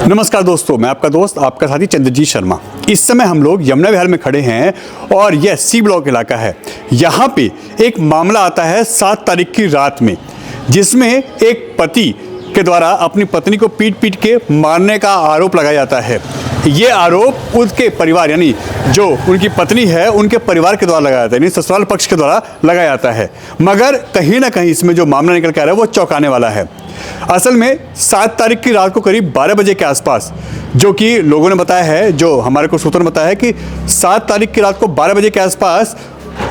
नमस्कार दोस्तों, मैं आपका दोस्त आपका साथी चंद्रजीत शर्मा। इस समय हम लोग यमुना विहार में खड़े हैं और यह सी ब्लॉक इलाका है। यहाँ पे एक मामला आता है 7 तारीख की रात में, जिसमें एक पति के द्वारा अपनी पत्नी को पीट पीट के मारने का आरोप लगाया जाता है। ये आरोप उसके परिवार यानी जो उनकी पत्नी है उनके परिवार के द्वारा लगाया जाता है, यानी ससुराल पक्ष के द्वारा लगाया जाता है। मगर कहीं ना कहीं इसमें जो मामला निकल के आ रहा है वो चौंकाने वाला है। असल में 7 तारीख की रात को करीब 12 बजे के आसपास, जो कि लोगों ने बताया है, जो हमारे को सूत्रों ने बताया है कि 7 तारीख की रात को 12 बजे के आसपास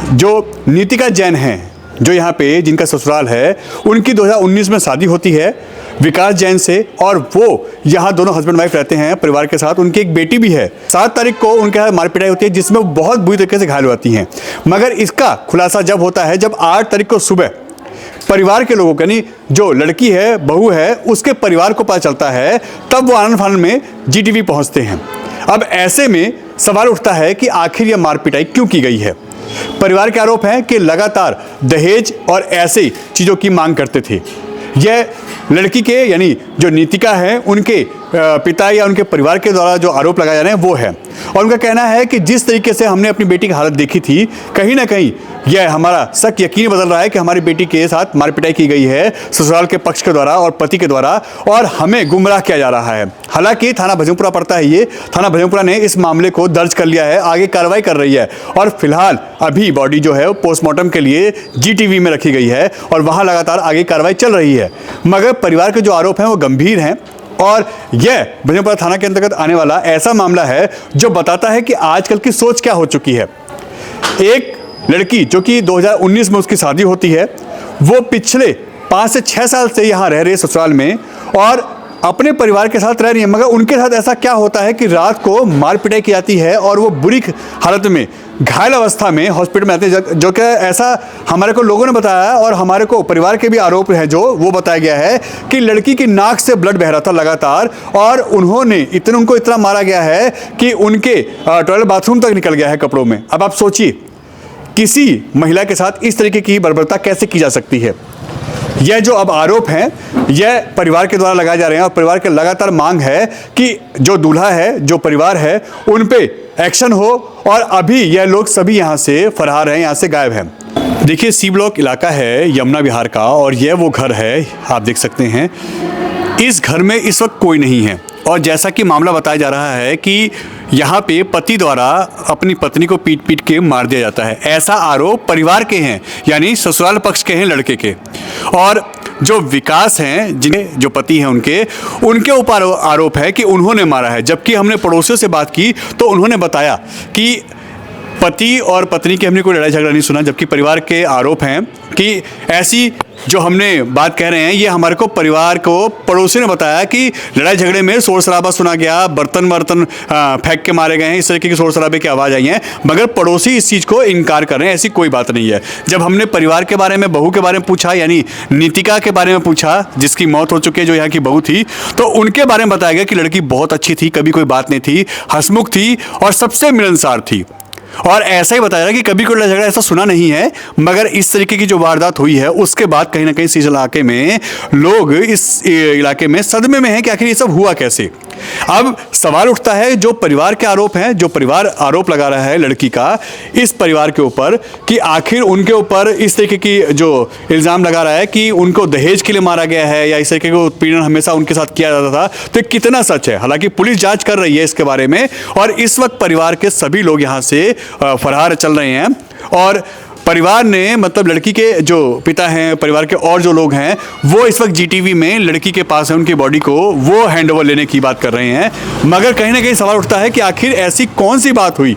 जो नीतिका जैन हैं, जो यहाँ पे जिनका ससुराल है, उनकी 2019 में शादी होती है विकास जैन से, और वो यहाँ दोनों हस्बैंड वाइफ रहते हैं परिवार के साथ। उनकी एक बेटी भी है। 7 तारीख को उनके यहाँ मारपिटाई होती है, जिसमें वो बहुत बुरी तरीके से घायल होती हैं। मगर इसका खुलासा जब होता है, जब 8 तारीख को सुबह परिवार के लोगों को, यानी जो लड़की है, बहू है, उसके परिवार को पता चलता है, तब वो आनंद फानंद में जीटीवी पहुंचते हैं। अब ऐसे में सवाल उठता है कि आखिर यह मारपिटाई क्यों की गई है। परिवार के आरोप है कि लगातार दहेज और ऐसे चीज़ों की मांग करते थे। यह लड़की के यानी जो नीतिका है उनके पिता या उनके परिवार के द्वारा जो आरोप लगाए जा रहे हैं वो है। और उनका कहना है कि जिस तरीके से हमने अपनी बेटी की हालत देखी थी, कहीं ना कहीं यह हमारा शक यकीन बदल रहा है कि हमारी बेटी के साथ मारपिटाई की गई है ससुराल के पक्ष के द्वारा और पति के द्वारा, और हमें गुमराह किया जा रहा है। हालांकि थाना भजनपुरा पड़ता है ये, थाना भजनपुरा ने इस मामले को दर्ज कर लिया है, आगे कार्रवाई कर रही है। और फिलहाल अभी बॉडी जो है वो पोस्टमार्टम के लिए जीटीवी में रखी गई है और वहाँ लगातार आगे कार्रवाई चल रही है। मगर परिवार के जो आरोप हैं वो गंभीर हैं, और यह भजनपुरा थाना के अंतर्गत आने वाला ऐसा मामला है जो बताता है कि आजकल की सोच क्या हो चुकी है। एक लड़की जो कि 2019 में उसकी शादी होती है, वो पिछले 5 से 6 साल से यहाँ रह रही है ससुराल में और अपने परिवार के साथ रह रही है। मगर उनके साथ ऐसा क्या होता है कि रात को मार पिटाई की जाती है और वो बुरी हालत में, घायल अवस्था में हॉस्पिटल में आते हैं, जो कि ऐसा हमारे को लोगों ने बताया और हमारे को परिवार के भी आरोप है जो वो बताया गया है कि लड़की की नाक से ब्लड बह रहा था लगातार, और उन्होंने उनको इतना मारा गया है कि उनके टॉयलेट बाथरूम तक निकल गया है कपड़ों में। अब आप सोचिए, किसी महिला के साथ इस तरीके की बर्बरता कैसे की जा सकती है। यह जो अब आरोप हैं यह परिवार के द्वारा लगाए जा रहे हैं और परिवार की लगातार मांग है कि जो दूल्हा है, जो परिवार है, उन पे एक्शन हो, और अभी यह लोग सभी यहाँ से फरार हैं, यहाँ से गायब हैं। देखिए, सी ब्लॉक इलाका है यमुना विहार का, और यह वो घर है, आप देख सकते हैं। इस घर में इस वक्त कोई नहीं है, और जैसा कि मामला बताया जा रहा है कि यहाँ पे पति द्वारा अपनी पत्नी को पीट पीट के मार दिया जाता है। ऐसा आरोप परिवार के हैं, यानी ससुराल पक्ष के हैं लड़के के। और जो विकास हैं, जिन्हें जो पति हैं उनके ऊपर आरोप है कि उन्होंने मारा है। जबकि हमने पड़ोसियों से बात की तो उन्होंने बताया कि पति और पत्नी के हमने कोई लड़ाई झगड़ा नहीं सुना। जबकि परिवार के आरोप हैं कि ऐसी जो हमने बात कह रहे हैं, ये हमारे को परिवार को पड़ोसी ने बताया कि लड़ाई झगड़े में शोर शराबा सुना गया, बर्तन फेंक के मारे गए हैं, इस तरीके की शोर शराबे की आवाज़ आई है। मगर पड़ोसी इस चीज़ को इनकार कर रहे हैं, ऐसी कोई बात नहीं है। जब हमने परिवार के बारे में, बहू के बारे में पूछा, यानी नीतिका के बारे में पूछा, जिसकी मौत हो चुकी है, जो यहाँ की बहू थी, तो उनके बारे में बताया गया कि लड़की बहुत अच्छी थी, कभी कोई बात नहीं थी, हंसमुख थी और सबसे मिलनसार थी। और ऐसा ही बताया कि कभी कोई लड़ाई झगड़ा ऐसा सुना नहीं है। मगर इस तरीके की जो वारदात हुई है उसके बाद कहीं ना कहीं इस इलाके में लोग, इस इलाके में सदमे में हैं कि आखिर ये सब हुआ कैसे। अब सवाल उठता है, जो परिवार के आरोप हैं, जो परिवार आरोप लगा रहा है लड़की का इस परिवार के ऊपर, कि आखिर उनके ऊपर इस तरीके की जो इल्ज़ाम लगा रहा है कि उनको दहेज के लिए मारा गया है या इस तरीके का उत्पीड़न हमेशा उनके साथ किया जाता था, तो कितना सच है। हालांकि पुलिस जांच कर रही है इसके बारे में, और इस वक्त परिवार के सभी लोग यहाँ से फरार चल रहे हैं। और परिवार ने, मतलब लड़की के जो पिता हैं, परिवार के और जो लोग हैं, वो इस वक्त जीटीवी में लड़की के पास है, उनकी बॉडी को वो हैंडओवर लेने की बात कर रहे हैं। मगर कहीं ना कहीं सवाल उठता है कि आखिर ऐसी कौन सी बात हुई।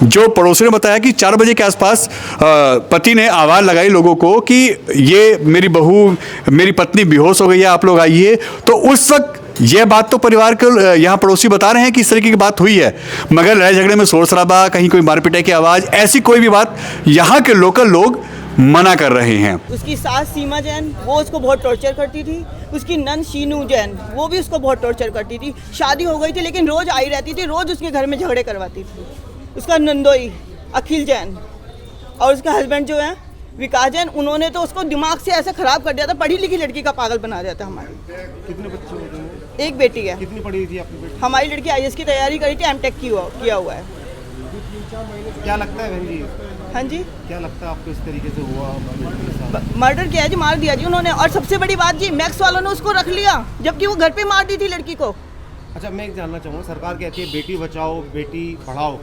जो पड़ोसी ने बताया कि 4 बजे के आसपास पति ने आवाज़ लगाई लोगों को कि ये मेरी बहू, मेरी पत्नी बेहोश हो गई है, आप लोग आइए। तो उस वक्त यह बात तो परिवार के यहाँ पड़ोसी बता रहे हैं कि इस तरीके की बात हुई है। मगर लड़ाई झगड़े में शोर शराबा, कहीं कोई मारपिटाई की आवाज़, ऐसी कोई भी बात यहाँ के लोकल लोग मना कर रहे हैं। उसकी सास सीमा जैन, वो उसको बहुत टॉर्चर करती थी। उसकी नन शीनू जैन, वो भी उसको बहुत टॉर्चर करती थी। शादी हो गई थी लेकिन रोज आई रहती थी, रोज उसके घर में झगड़े करवाती थी। उसका नंदोई अखिल जैन और उसका हस्बैंड जो है विकास जैन, उन्होंने तो उसको दिमाग से ऐसे खराब कर दिया था, पढ़ी लिखी लड़की का पागल बना दिया था हमारी। कितने बच्चे होते हैं? एक बेटी है। कितनी पढ़ी हुई थी आपकी बेटी? हमारी लड़की IAS की तैयारी करी थी, एमटेक किया हुआ है। क्या लगता है बहन जी, हाँ जी, क्या लगता है आपको इस तरीके से हुआ बेटी के साथ? मर्डर किया जी, मार दिया जी उन्होंने। और सबसे बड़ी बात जी, मैक्स वालों ने उसको रख लिया जबकि वो घर पे मार दी थी लड़की को। अच्छा, मैं एक जानना चाहूँगा, सरकार कहती है बेटी बचाओ बेटी पढ़ाओ,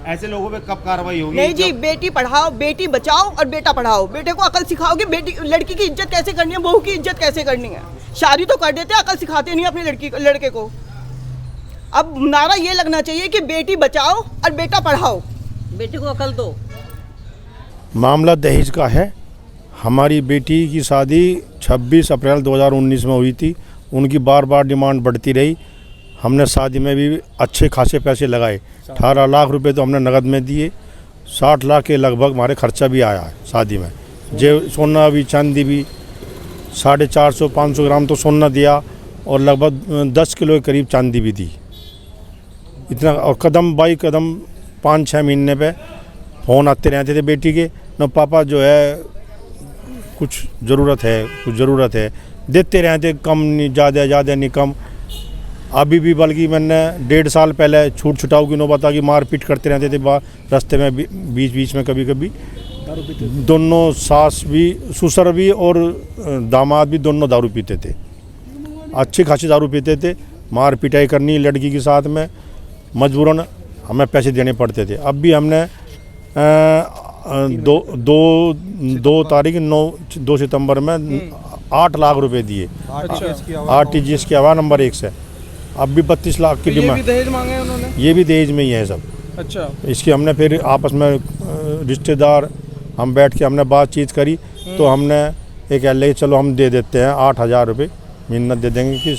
ऐसे लोगों पे कब कार्रवाई होगी? नहीं जी, बेटी पढ़ाओ, बेटी बचाओ और बेटा पढ़ाओ। बेटे को अकल सिखाओगे, बेटी लड़की की इज्जत कैसे करनी है, बहू की इज्जत कैसे करनी है। शादी तो कर देते, अकल सिखाते नहीं अपनी लड़के को। अब नारा ये लगना चाहिए कि बेटी बचाओ और बेटा पढ़ाओ, बेटी को अकल दो। मामला दहेज का है। हमारी बेटी की शादी 26 अप्रैल 2019 में हुई थी। उनकी बार बार डिमांड बढ़ती रही। हमने शादी में भी अच्छे खासे पैसे लगाए। 18 लाख रुपए तो हमने नगद में दिए। 60 लाख के लगभग हमारे खर्चा भी आया है शादी में। जे सोना भी चांदी भी 450-500 ग्राम तो सोना दिया और लगभग 10 किलो के करीब चांदी भी दी। इतना, और कदम बाई कदम 5-6 महीने पे फ़ोन आते रहते थे बेटी के, न पापा जो है कुछ ज़रूरत है देते रहते, कम नहीं ज़्यादा नहीं कम। अभी भी बल्कि मैंने 1.5 साल पहले छूट छुटाऊ की नौबत आ कि मारपीट करते रहते थे रास्ते में, बीच में कभी दोनों सास भी, ससुर भी और दामाद भी दोनों दारू पीते थे। अच्छी खासी दारू पीते थे। मार पिटाई करनी लड़की के साथ में, मजबूरन हमें पैसे देने पड़ते थे। अब भी हमने 2 सितंबर में 8 लाख रुपए दिए RTGS की आवाज़ नंबर 1 से। अब भी 32 लाख की डिमांड। ये भी दहेज मांगे उन्होंने? ये भी दहेज में ही है सब। अच्छा। इसकी हमने फिर आपस में रिश्तेदार हम बैठ के हमने बातचीत करी, तो हमने एक ले चलो हम दे देते हैं 8,000 रुपये महीना दे देंगे कि।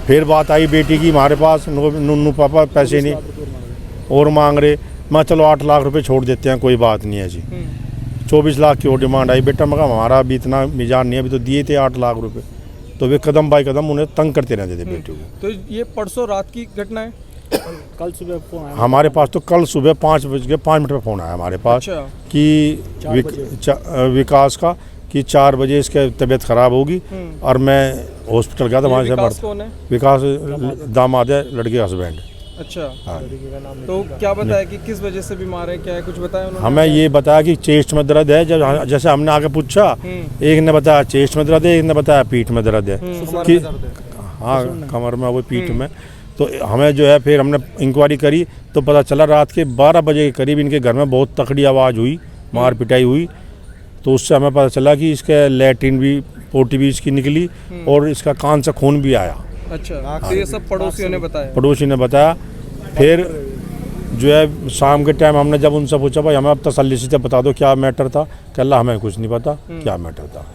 फिर बात आई बेटी की, हमारे पास नन्नू पापा पैसे नहीं और मांग रहे। मैं चलो 8 लाख रुपए छोड़ देते हैं, कोई बात नहीं है जी। 24 लाख की और डिमांड आई। बेटा मगर हमारा भी इतना मिजान नहीं है, अभी तो दिए थे 8 लाख रुपए। तो वे कदम बाई कदम उन्हें तंग करते रहते थे बेटी को। तो ये परसों रात की घटना है? कल सुबह फोन आया हमारे पास, तो कल सुबह 5:05 पे फ़ोन आया हमारे पास। अच्छा। कि विकास का कि 4 बजे इसके तबीयत ख़राब होगी। और मैं हॉस्पिटल गया था, वहाँ से विकास कौन है? विकास दामाद है, लड़के का हस्बैंड। अच्छा। हाँ। तो क्या बताया कि किस वजह से बीमार है, क्या है, कुछ बताया उन्होंने? हमें ये बताया कि चेस्ट में दर्द है। जब जैसे हमने आगे पूछा, एक ने बताया चेस्ट में दर्द है, एक ने बताया पीठ में दर्द है कि हाँ कमर में, वो पीठ में। तो हमें जो है फिर हमने इंक्वायरी करी तो पता चला रात के 12 बजे के करीब इनके घर में बहुत तकड़ी आवाज़ हुई, मार पिटाई हुई। तो उससे हमें पता चला कि इसके लैट्रिन भी, पोटी भी इसकी निकली और इसका कान से खून भी आया। अच्छा। तो ये सब पड़ोसियों ने बताया? पड़ोसी ने बताया। फिर जो है शाम के टाइम हमने जब उनसे पूछा भाई हमें अब तसल्ली से बता दो क्या मैटर था, कहला हमें कुछ नहीं पता क्या मैटर था।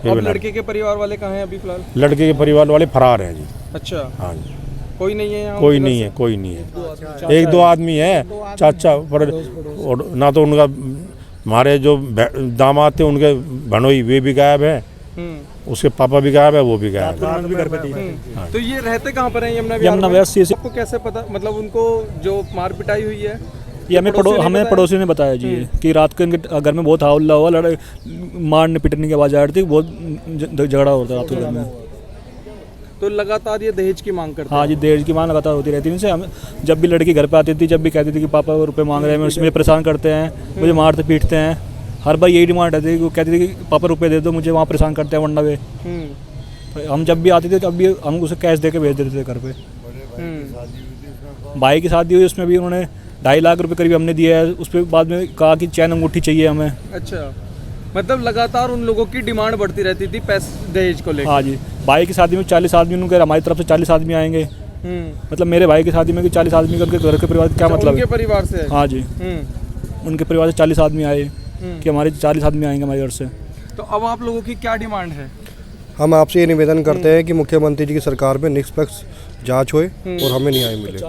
अब लड़के के परिवार वाले कहाँ हैं अभी फिलहाल? लड़के के परिवार वाले फरार हैं जी। अच्छा। हाँ जी। कोई नहीं है यहाँ? कोई नहीं है, कोई नहीं है। 1-2 आदमी है, चाचा पर, और ना तो उनका हमारे जो दामाद थे उनके भनोई वे भी गायब है, उसके पापा भी गायब है, वो भी गायब है। तो ये रहते कहाँ पर हैं यमुना यमुना विहार से? आपको कैसे पता, मतलब उनको जो मार पिटाई हुई है? ये हमें पड़ोसी ने बताया जी कि रात को इनके घर में बहुत हल्ला हुआ, मारने पिटने की आवाज़ आ रही थी, बहुत झगड़ा होता है रात को घर में। तो लगातार ये दहेज की मांग करते हैं? हाँ जी, दहेज की मांग लगातार होती रहती है इनसे। हम जब भी लड़की घर पे आती थी, जब भी कहती थी कि पापा रुपए मांग रहे हैं, मुझे परेशान करते हैं, मुझे मारते पीटते हैं, हर बार यही डिमांड रहती है। वो कहती थी कि पापा रुपए दे दो, मुझे वहाँ परेशान करते हैं वरना वे। तो हम जब भी आते थे तब भी हम उसे कैश दे के भेज देते थे घर पे। भाई की शादी हुई, उसमें भी उन्होंने 2.5 लाख रुपए करीब हमने दिया है। उस पर बाद में कहा कि चैन अंगूठी चाहिए हमें। अच्छा, मतलब लगातार उन लोगों की डिमांड बढ़ती रहती थी पैसे दहेज को लेकर? हाँ जी। भाई की शादी में 40 आदमी, उनके हमारी तरफ से 40 आदमी आएंगे। मतलब मेरे भाई की शादी में 40 आदमी उनके घर के परिवार क्या मतलब? उनके परिवार से? हाँ जी, उनके परिवार से 40 आदमी आए कि हमारे 40 आदमी आएंगे हमारे घर से। तो अब आप लोगों की क्या डिमांड है? हम आपसे ये निवेदन करते हैं कि मुख्यमंत्री जी की सरकार में निष्पक्ष जांच होए और हमें न्याय मिले।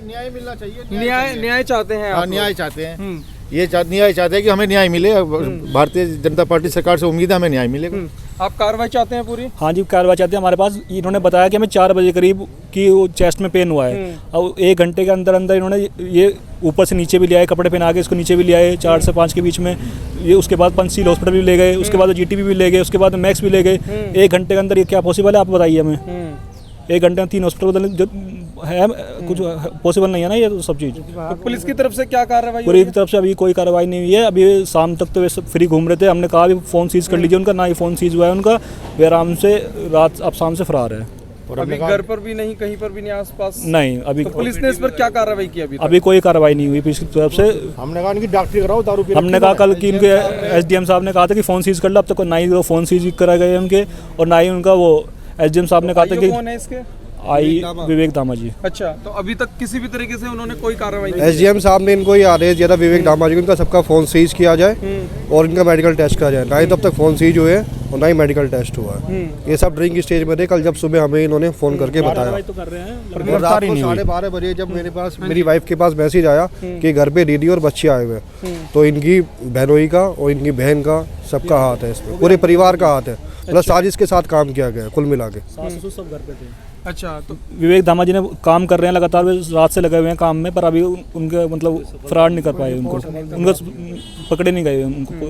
न्याय मिलना चाहिए। न्याय चाहते हैं आप? न्याय चाहते हैं, ये न्याय चाहते हैं कि हमें न्याय मिले। भारतीय जनता पार्टी सरकार से उम्मीद है हमें न्याय मिलेगा। आप कार्रवाई चाहते हैं पूरी? हाँ जी, कार्रवाई चाहते हैं। हमारे पास इन्होंने बताया कि हमें 4 बजे करीब कि वो चेस्ट में पेन हुआ है, और 1 घंटे के अंदर अंदर इन्होंने ये ऊपर से नीचे भी ले आए, कपड़े पहना के इसको नीचे भी ले आए 4 से 5 के बीच में। ये उसके बाद पंचशील हॉस्पिटल भी ले गए, उसके बाद जीटीबी भी ले गए, उसके बाद मैक्स भी ले गए। 1 घंटे के अंदर ये क्या पॉसिबल है, आप बताइए हमें? 1 घंटे में 3 हॉस्पिटल बदलने जो है, कुछ पॉसिबल नहीं है ना ये तो सब चीज़। तो पुलिस की तरफ से क्या कार्रवाई पूरी की तरफ से अभी कोई कार्रवाई नहीं हुई है। अभी शाम तक तो वे सब फ्री घूम रहे थे, हमने कहा भी फ़ोन सीज कर लीजिए उनका, ना ही फ़ोन सीज हुआ है उनका। वे आराम से रात अब शाम से फरार है। अभी घर पर भी नहीं, कहीं पर भी नहीं, आसपास नहीं अभी तो पुलिस ने इस पर क्या कार्रवाई की अभी तक? अभी कोई कार्रवाई नहीं हुई पुलिस की तरफ से। हमने कहा इनकी डॉक्टरी कराओ, दारू पी हमने कहा कल कि इनके एसडीएम साहब ने कहा था कि फ़ोन सीज कर लो, अब तक ना ही वो फ़ोन सीज करा गए उनके, और ना ही उनका वो एसडीएम साहब ने कहा था कि कौन है इसके? विवेक दामा जी। अच्छा, तो अभी तक किसी भी तरीके से उन्होंने कोई कार्रवाई नहीं एसडीएम साहब ने इनको ये आदेश दिया था विवेक दामा जी को, इनका सबका फ़ोन सीज किया जाए और इनका मेडिकल टेस्ट करा जाए। ना ही तब तक फ़ोन सीज हुए और ना ही मेडिकल टेस्ट हुआ है। ये सब ड्रिंक स्टेज में थे। कल जब सुबह हमें इन्होंने फ़ोन करके बताया, तो कर रहे हैं और रात को 12:30 बजे जब मेरे पास मेरी वाइफ के पास मैसेज आया कि घर पे दीदी और बच्चे आए हुए हैं, तो इनकी बहनोई का और इनकी बहन का सबका हाथ है इसमें, पूरे परिवार का हाथ है। मतलब साजिश के साथ काम किया गया है कुल मिला के। सब घर पे थे। अच्छा, तो विवेक दामा जी ने काम कर रहे हैं लगातार, वे रात से लगे हुए हैं काम में, पर अभी उनके मतलब फ्रॉड नहीं कर पाए, उनको पकड़े नहीं गए उनको।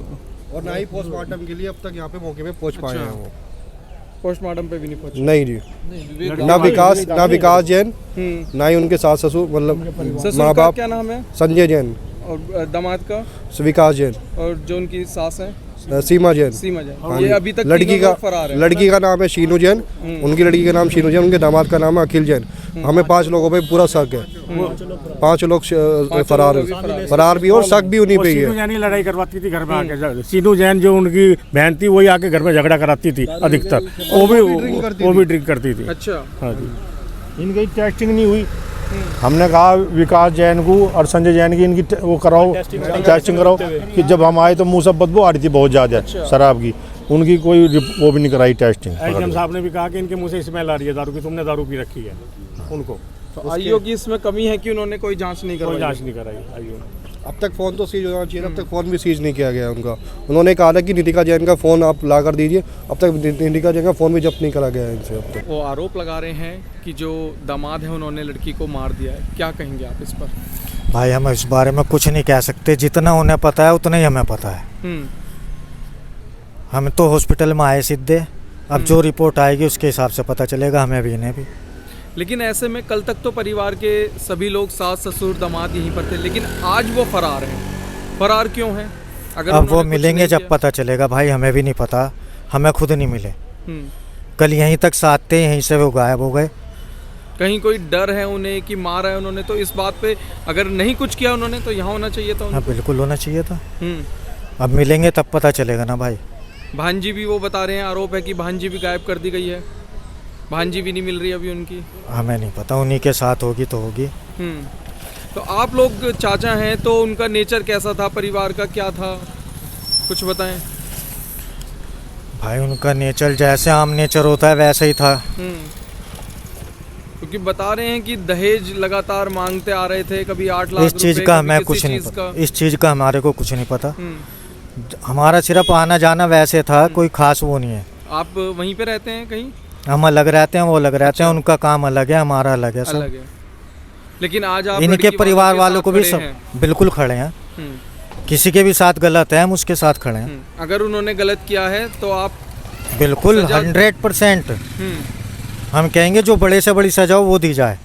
और ना ही पोस्टमार्टम के लिए अब तक यहाँ पे मौके पे पहुँच पाए हैं वो। पोस्टमार्टम पे भी नहीं पहुंचे? नहीं जी, ना विकास जैन, ना ही उनके सास ससुर मतलब ससुर माँ का बाप। क्या नाम है? संजय जैन और दामाद का? विकास जैन, और जो उनकी सास है? सीमा जैन। सीमा जैन। हाँ ये जी। अभी तक लड़की तीनों का लोग फरार है। लड़की का नाम है शीनू जैन, उनकी लड़की का नाम शीनू जैन, उनके दामाद का नाम है अखिल जैन। हमें 5 लोगों पे पूरा शक है। 5 लोग फरार भी और शक भी उन्हीं पे ही सीनू है। जैन ही लड़ाई करवाती थी घर में आके। सीनू जैन जो उनकी बहन थी वही आके घर में झगड़ा कराती थी अधिकतर। वो भी ड्रिंक करती थी। अच्छा, हाँ जी। इनकी टेस्टिंग नहीं हुई। हमने कहा विकास जैन को और संजय जैन की इनकी वो कराओ, टेस्टिंग कराओ, कि जब हम आए तो मुंह से बदबू आ रही थी बहुत ज़्यादा शराब की। उनकी कोई वो भी नहीं कराई टेस्टिंग। एसडीएम साहब ने भी कहा कि इनके मुंह से स्मेल आ रही है दारू की, तुमने दारू पी रखी है उनको। तो आईओ की इसमें कमी है कि उन्होंने कोई जांच नहीं कोई करवाई। जांच नहीं कराई आईओ। अब तक फ़ोन तो सीज होना चाहिए, अब तक फ़ोन भी सीज नहीं किया गया उनका। उन्होंने कहा था कि नितिका जैन का फ़ोन आप ला कर दीजिए, अब तक नितिका जैन का फ़ोन भी जब्त नहीं करा गया है इनसे अब तक। वो आरोप लगा रहे हैं कि जो दामाद है उन्होंने लड़की को मार दिया है, क्या कहेंगे आप इस पर? भाई हम इस बारे में कुछ नहीं कह सकते, जितना उन्हें पता है उतना ही हमें पता है। हम तो हॉस्पिटल में आए सीधे, अब जो रिपोर्ट आएगी उसके हिसाब से पता चलेगा हमें भी इन्हें भी। लेकिन ऐसे में कल तक तो परिवार के सभी लोग, सास ससुर दामाद यहीं पर थे, लेकिन आज वो फरार हैं। फरार क्यों हैं? अगर अब वो उन्होंने कुछ मिलेंगे नहीं जब किया। पता चलेगा भाई, हमें भी नहीं पता, हमें खुद नहीं मिले। हम्म। कल यहीं तक साथ थे, यहीं से वो गायब हो गए। कहीं कोई डर है उन्हें कि मारा है उन्होंने, तो इस बात पे अगर नहीं कुछ किया उन्होंने तो यहाँ होना चाहिए था हाँ उनको। बिल्कुल होना चाहिए था। हम्म। अब मिलेंगे तब पता चलेगा ना भाई। भांजी भी वो बता रहे हैं, आरोप है कि भांजी भी गायब कर दी गई है, भांजी भी नहीं मिल रही अभी उनकी। हमें नहीं पता, उन्हीं के साथ होगी तो होगी। तो आप लोग चाचा हैं तो उनका नेचर कैसा था, परिवार का क्या था, कुछ बताएं। भाई उनका नेचर जैसे आम नेचर होता है वैसे ही था। क्योंकि बता रहे हैं कि दहेज लगातार मांगते आ रहे थे, कभी 8 लाख इस चीज़ रुपए, का कभी हमें किसी कुछ नहीं चीज़ पता, का। इस चीज़ का हमारे को कुछ नहीं पता। हमारा सिर्फ आना जाना वैसे था, कोई खास वो नहीं है। आप वहीं पे रहते हैं कहीं? हम अलग रहते हैं, वो अलग रहते हैं, उनका काम अलग है, हमारा अलग है सब। अलग है। लेकिन आज आप इनके लड़की परिवार वालों साथ को भी खड़े सब हैं। बिल्कुल खड़े हैं। किसी के भी साथ गलत है हम उसके साथ खड़े हैं। अगर उन्होंने गलत किया है तो आप बिल्कुल सजा- 100% हम कहेंगे जो बड़े से बड़ी सजा हो वो दी जाए।